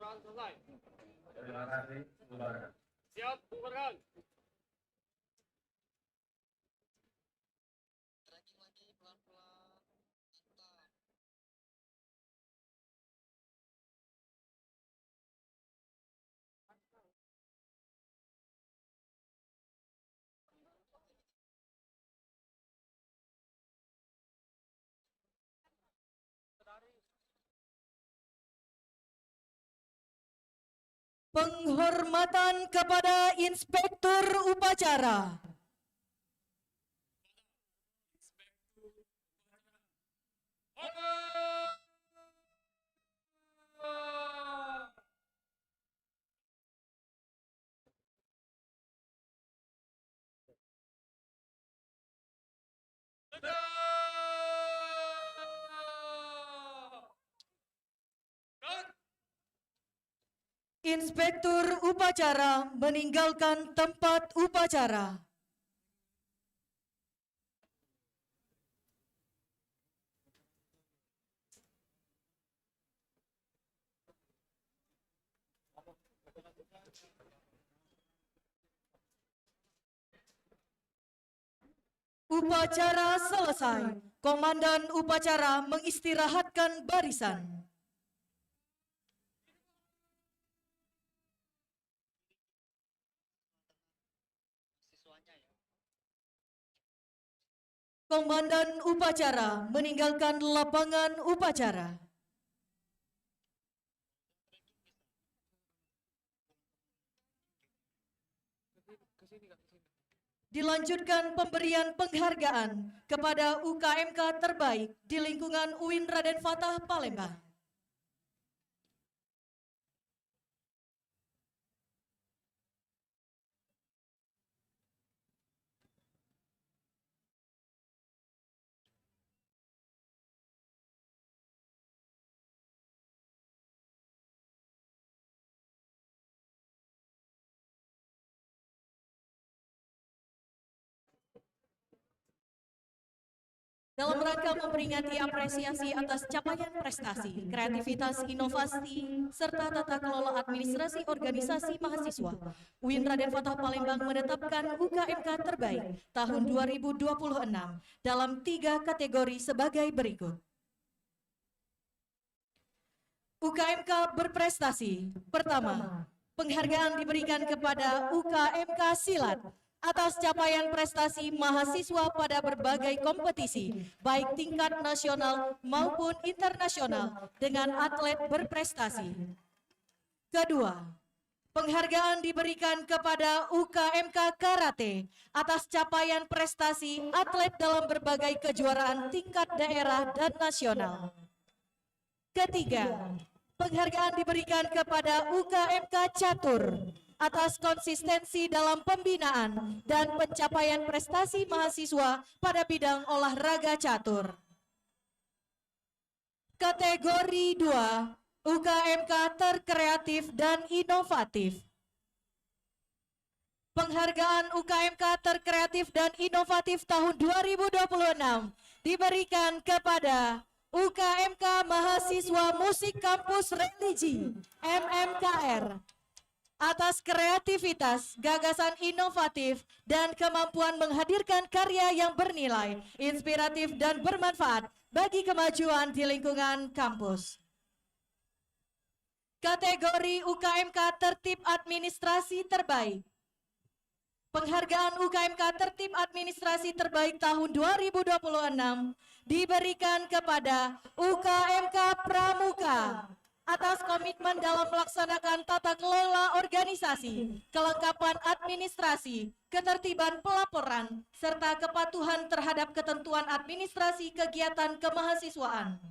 Selesai. Terima kasih. Siap, bubarkan. Penghormatan kepada Inspektur Upacara. Inspektur Upacara meninggalkan tempat upacara. Upacara selesai. Komandan upacara mengistirahatkan barisan. Komandan upacara meninggalkan lapangan upacara. Dilanjutkan pemberian penghargaan kepada UKMK terbaik di lingkungan UIN Raden Fatah Palembang. dalam rangka memperingati apresiasi atas capaian prestasi, kreativitas, inovasi, serta tata kelola administrasi organisasi mahasiswa, UIN Raden Fatah Palembang menetapkan UKMK terbaik tahun 2026 dalam 3 kategori sebagai berikut. UKMK berprestasi. Pertama, penghargaan diberikan kepada UKMK Silat atas capaian prestasi mahasiswa pada berbagai kompetisi, baik tingkat nasional maupun internasional dengan atlet berprestasi. Kedua, penghargaan diberikan kepada UKMK Karate atas capaian prestasi atlet dalam berbagai kejuaraan tingkat daerah dan nasional. Ketiga, penghargaan diberikan kepada UKMK Catur atas konsistensi dalam pembinaan dan pencapaian prestasi mahasiswa pada bidang olahraga catur. Kategori 2, UKMK terkreatif dan inovatif. Penghargaan UKMK terkreatif dan inovatif tahun 2026 diberikan kepada UKMK Mahasiswa Musik Kampus Religi MMKR atas kreativitas, gagasan inovatif, dan kemampuan menghadirkan karya yang bernilai, inspiratif, dan bermanfaat bagi kemajuan di lingkungan kampus. Kategori UKMK Tertib Administrasi Terbaik. Penghargaan UKMK Tertib Administrasi Terbaik tahun 2026 diberikan kepada UKMK Pramuka atas komitmen dalam melaksanakan tata kelola organisasi, kelengkapan administrasi, ketertiban pelaporan, serta kepatuhan terhadap ketentuan administrasi kegiatan kemahasiswaan.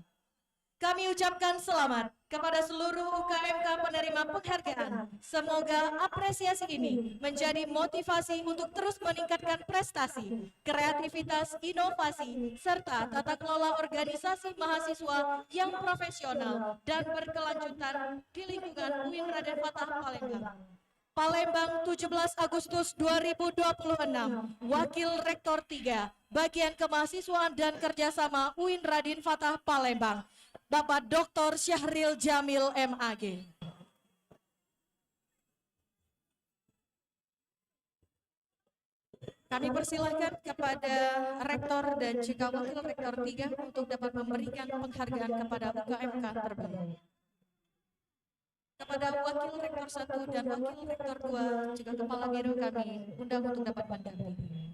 Kami ucapkan selamat kepada seluruh UKMK penerima penghargaan. Semoga apresiasi ini menjadi motivasi untuk terus meningkatkan prestasi, kreativitas, inovasi, serta tata kelola organisasi mahasiswa yang profesional dan berkelanjutan di lingkungan UIN Raden Fatah Palembang. Palembang 17 Agustus 2026, Wakil Rektor 3, Bagian Kemahasiswaan dan Kerjasama UIN Raden Fatah Palembang, Bapak Dr. Syahril Jamil MAG. Kami persilahkan kepada Rektor dan juga Wakil Rektor 3 untuk dapat memberikan penghargaan kepada UKMK terbaik. Kepada Wakil Rektor 1 dan Wakil Rektor 2 juga Kepala Biro kami undang untuk dapat mendampingi.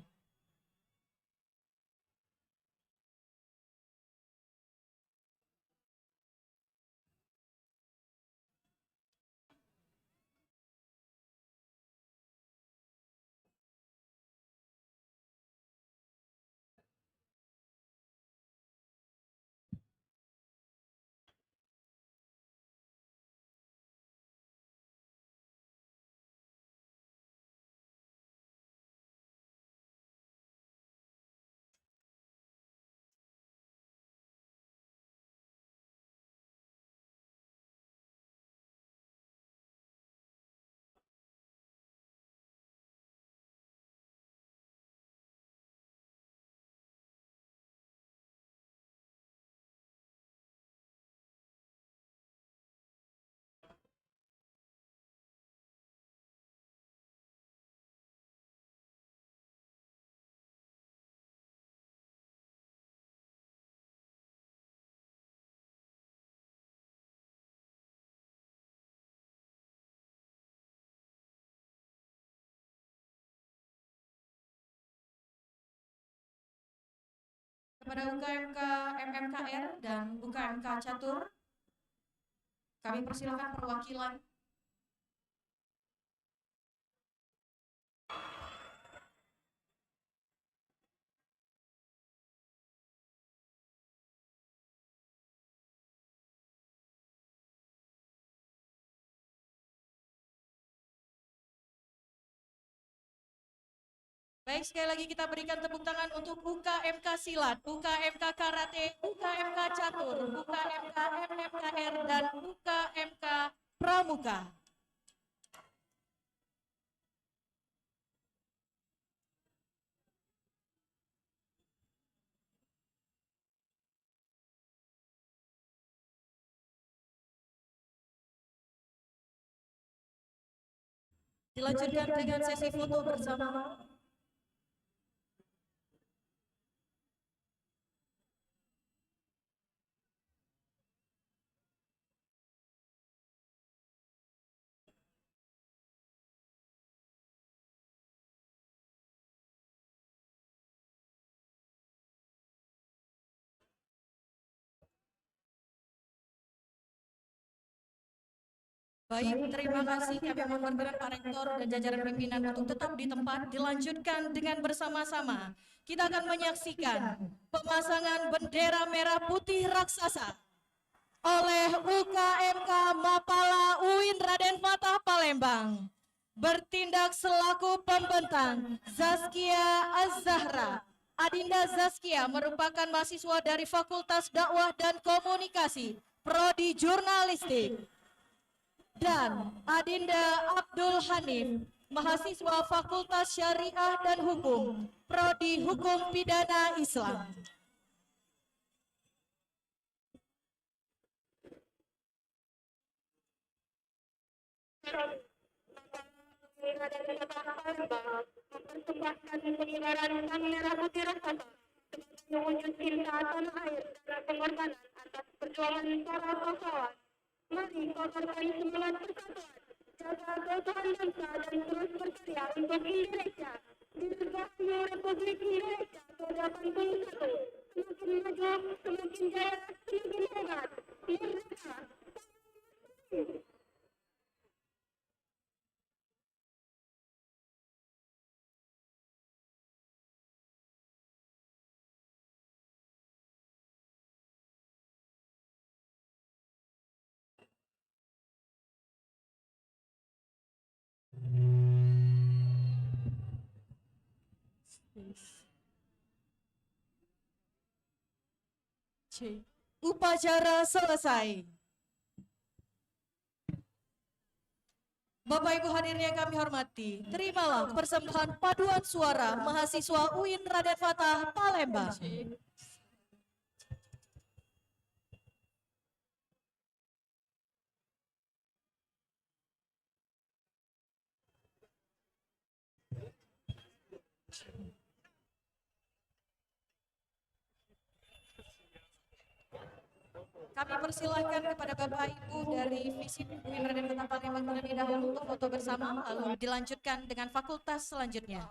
Kepada UKMK MMKR dan UKMK Catur, kami persilakan perwakilan. Baik, sekali lagi kita berikan tepuk tangan untuk UKMK Silat, UKMK Karate, UKMK Catur, UKMK MMKR, dan UKMK Pramuka. Dilanjutkan dengan sesi foto bersama. Baik, terima kasih. Kami mohon berkenan Pak Rektor dan jajaran pimpinan untuk tetap di tempat. Dilanjutkan dengan bersama-sama. Kita akan menyaksikan pemasangan bendera merah putih raksasa oleh UKMK Mapala UIN Raden Fatah Palembang. Bertindak selaku pembentang Zaskia Az-Zahra. Adinda Zaskia merupakan mahasiswa dari Fakultas Dakwah dan Komunikasi, Prodi Jurnalistik. Dan Adinda Abdul Hanif, mahasiswa Fakultas Syariah dan Hukum, Prodi Hukum Pidana Islam. Mempersembahkan pengibaran sang merah putih raksasa sebagai wujud cinta tanah air dan pengorbanan atas perjuangan para pahlawan. Mari kobarkan semangat persatuan, jaga keutuhan bangsa dan terus berkarya untuk Indonesia. Dirgahayu Republik Indonesia ke-81, semakin maju, semakin jaya, semakin hebat. Merdeka! Upacara selesai. Bapak Ibu hadirin yang kami hormati, terimalah persembahan paduan suara mahasiswa UIN Raden Fatah Palembang. Kami persilahkan kepada Bapak Ibu dari Visip UIN Raden Fatah Palembang terlebih dahulu untuk foto bersama, lalu dilanjutkan dengan fakultas selanjutnya.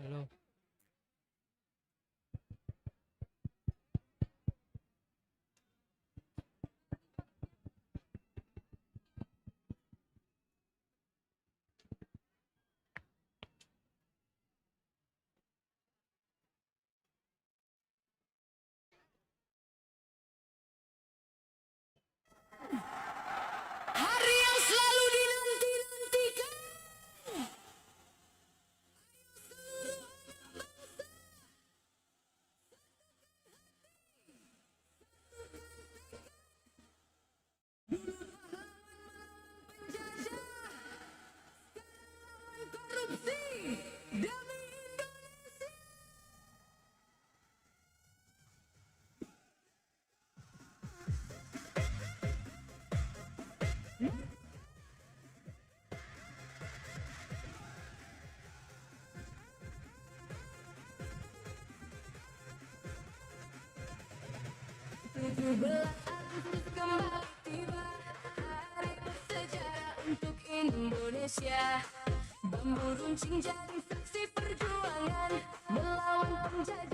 Halo. Hari yang selalu dinanti-nantikan. Korupsi demi Indonesia. Agustus kembali tiba, hari bersejarah untuk Indonesia. Bambu runcing jadi saksi perjuangan melawan penjajah.